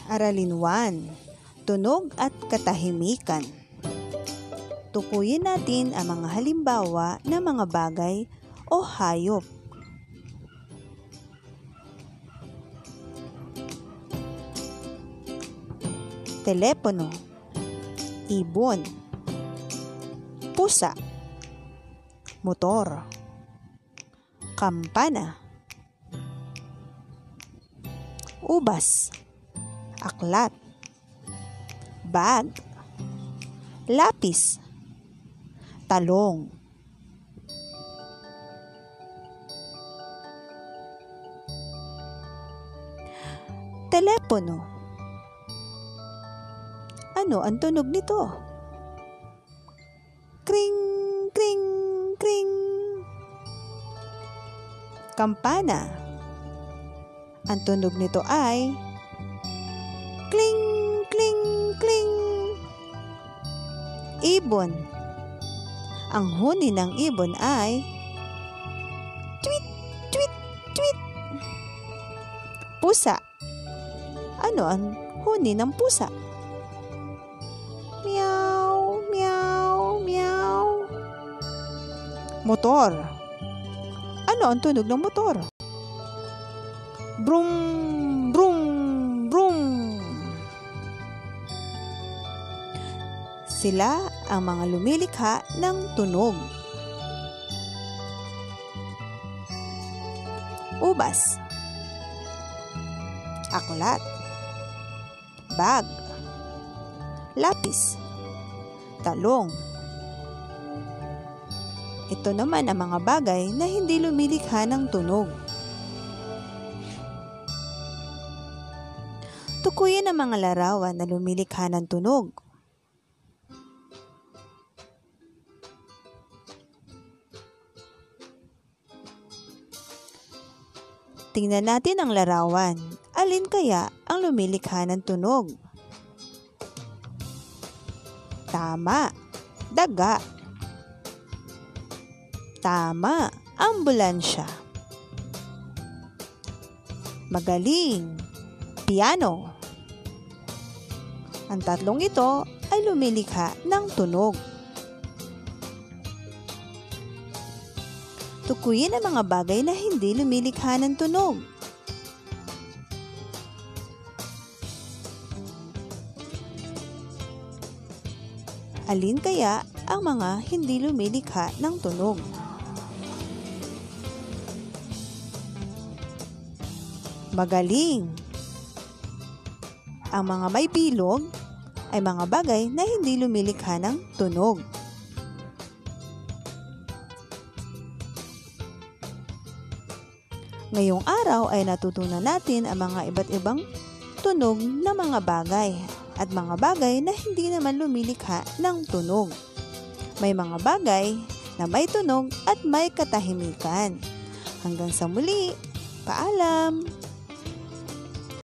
Aralin 1. Tunog at katahimikan. Tukuyin natin ang mga halimbawa ng mga bagay o hayop. Telepono, ibon, pusa, motor, kampana, ubas, aklat, bag, lapis, talong. Telepono. Ano ang tunog nito? Kring, kring, kring. Kampana. Ang tunog nito ay kling, kling, kling. Ibon. Ang huni ng ibon ay tweet, tweet, tweet. Pusa. Ano ang huni ng pusa? Meow, meow, meow. Motor. Ano ang tunog ng motor? Brum, brum, brum. Sila ang mga lumilikha ng tunog. Ubas, aklat, bag, lapis, talong. Ito naman ang mga bagay na hindi lumilikha ng tunog. Tukuyin ang mga larawan na lumilikha ng tunog. Tingnan natin ang larawan. Alin kaya ang lumilikha ng tunog? Tama, daga. Tama, ambulansya. Magaling, piano. Ang tatlong ito ay lumilikha ng tunog. Tukuyin ang mga bagay na hindi lumilikha ng tunog. Alin kaya ang mga hindi lumilikha ng tunog? Magaling. Ang mga may bilog ay mga bagay na hindi lumilikha ng tunog. Ngayong araw ay natutunan natin ang mga iba't ibang tunog na mga bagay at mga bagay na hindi naman lumilikha ng tunog. May mga bagay na may tunog at may katahimikan. Hanggang sa muli, paalam!